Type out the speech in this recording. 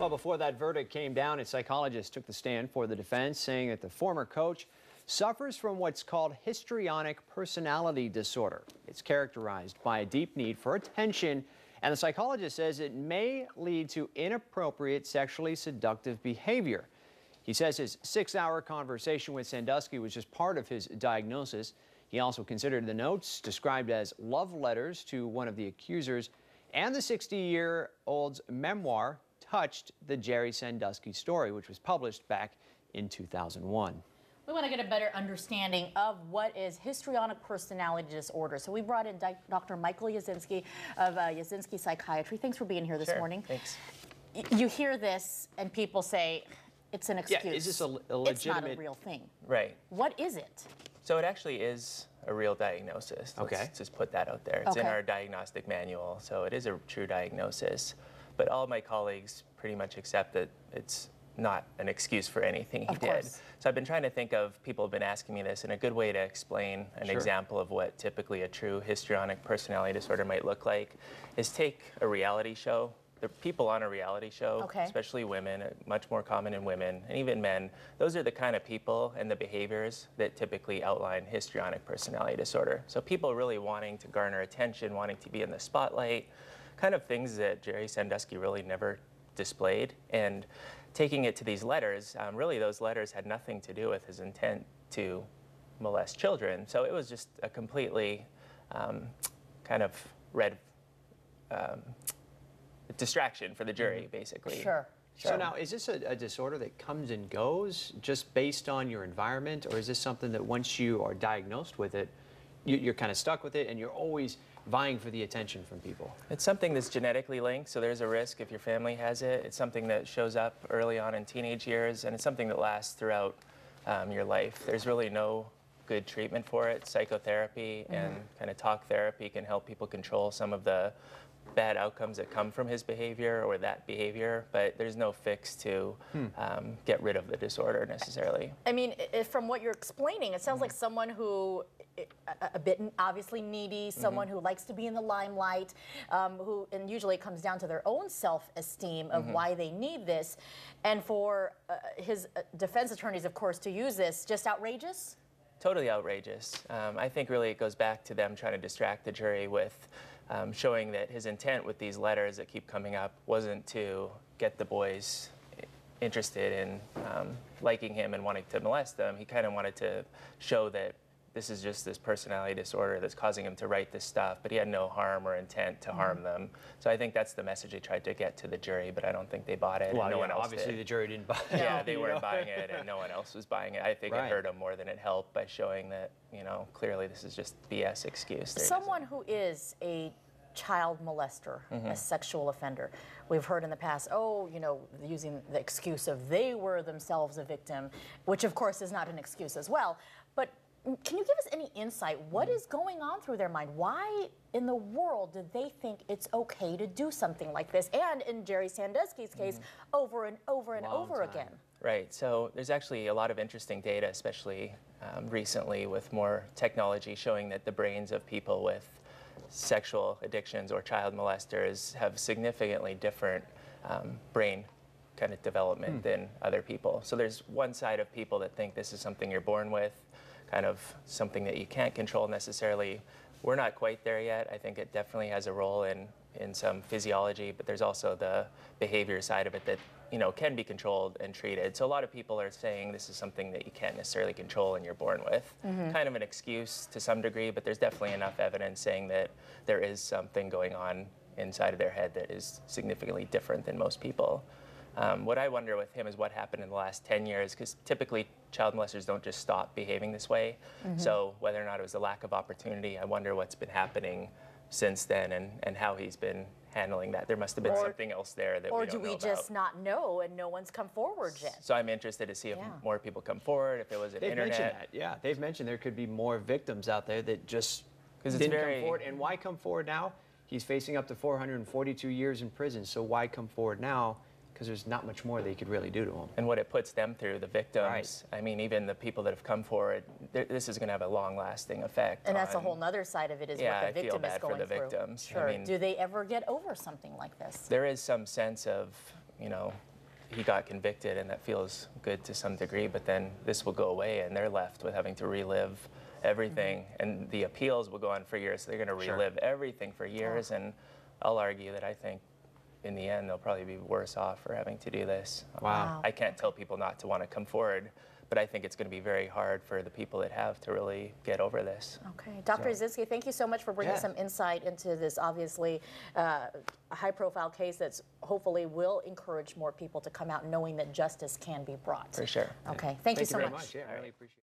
Well, before that verdict came down, a psychologist took the stand for the defense, saying that the former coach suffers from what's called histrionic personality disorder. It's characterized by a deep need for attention, and the psychologist says it may lead to inappropriate sexually seductive behavior. He says his 6-hour conversation with Sandusky was just part of his diagnosis. He also considered the notes, described as love letters to one of the accusers, and the 60-year-old's memoir touched the Jerry Sandusky story, which was published back in 2001. We want to get a better understanding of what is histrionic personality disorder. So we brought in Dr. Michael Yasinski of Yasinski Psychiatry. Thanks for being here this morning. Thanks. You hear this and people say it's an excuse. Yeah, is this a legitimate... It's not a real thing. Right. What is it? So it actually is a real diagnosis. Okay. Let's just put that out there. It's in our diagnostic manual, so it is a true diagnosis. But all of my colleagues pretty much accept that it's not an excuse for anything he did. So I've been trying to think of, people have been asking me this, and a good way to explain an example of what typically a true histrionic personality disorder might look like is take a reality show. The people on a reality show, especially women, much more common in women, and even men, those are the kind of people and the behaviors that typically outline histrionic personality disorder. So people really wanting to garner attention, wanting to be in the spotlight, kind of things that Jerry Sandusky really never displayed. And taking it to these letters, really those letters had nothing to do with his intent to molest children. So it was just a completely kind of distraction for the jury, basically. Sure. So now, is this a disorder that comes and goes just based on your environment, or is this something that once you are diagnosed with it, you're kind of stuck with it and you're always vying for the attention from people? It's something that's genetically linked, so there's a risk if your family has it. It's something that shows up early on in teenage years, and it's something that lasts throughout your life. There's really no good treatment for it. Psychotherapy and kind of talk therapy can help people control some of the bad outcomes that come from his behavior or that behavior, but there's no fix to get rid of the disorder necessarily. I mean, from what you're explaining, it sounds like someone who a bit obviously needy, someone who likes to be in the limelight, and usually it comes down to their own self-esteem of why they need this, and for his defense attorneys, of course, to use this, just outrageous? Totally outrageous. I think really it goes back to them trying to distract the jury with showing that his intent with these letters that keep coming up wasn't to get the boys interested in liking him and wanting to molest them. He kind of wanted to show that this is just this personality disorder that's causing him to write this stuff, but he had no harm or intent to harm them. So I think that's the message he tried to get to the jury, but I don't think they bought it. Well, and no one else obviously did. The jury didn't buy it. Yeah, they weren't buying it, and no one else was buying it. I think it hurt him more than it helped by showing that, you know, clearly this is just BS excuse. Someone who is a child molester, a sexual offender. We've heard in the past, oh, you know, using the excuse of they were themselves a victim, which of course is not an excuse as well. But can you give us any insight? What is going on through their mind? Why in the world did they think it's okay to do something like this? And in Jerry Sandusky's case, over and over and over again. Right, so there's actually a lot of interesting data, especially recently with more technology showing that the brains of people with sexual addictions or child molesters have significantly different brain kind of development than other people. So there's one side of people that think this is something you're born with, kind of something that you can't control necessarily. We're not quite there yet. I think it definitely has a role in some physiology, but there's also the behavior side of it that, you know, can be controlled and treated. So a lot of people are saying this is something that you can't necessarily control and you're born with. Kind of an excuse to some degree, but there's definitely enough evidence saying that there is something going on inside of their head that is significantly different than most people. What I wonder with him is what happened in the last 10 years, because typically child molesters don't just stop behaving this way. So whether or not it was a lack of opportunity, I wonder what's been happening since then and how he's been handling that. There must have been something else there that we don't know about. Or do we just not know and no one's come forward yet? So I'm interested to see if more people come forward, if it was an internet. They've mentioned that, yeah. They've mentioned there could be more victims out there that just didn't come forward. And why come forward now? He's facing up to 442 years in prison, so why come forward now? Because there's not much more they could really do to him. And what it puts them through, the victims, I mean, even the people that have come forward, this is going to have a long-lasting effect. And that's a whole other side of it is what the victim is going through. I feel bad for the victims. Sure. I mean, do they ever get over something like this? There is some sense of, you know, he got convicted, and that feels good to some degree, but then this will go away and they're left with having to relive everything, and the appeals will go on for years, so they're going to relive everything for years. And I'll argue that I think in the end they'll probably be worse off for having to do this. Wow. I can't tell people not to want to come forward, but I think it's going to be very hard for the people that have to really get over this. Okay, Dr. Yasinski, thank you so much for bringing some insight into this obviously high-profile case that's hopefully will encourage more people to come out knowing that justice can be brought. For sure. Okay, thank you so very much. much. Yeah, I really appreciate it.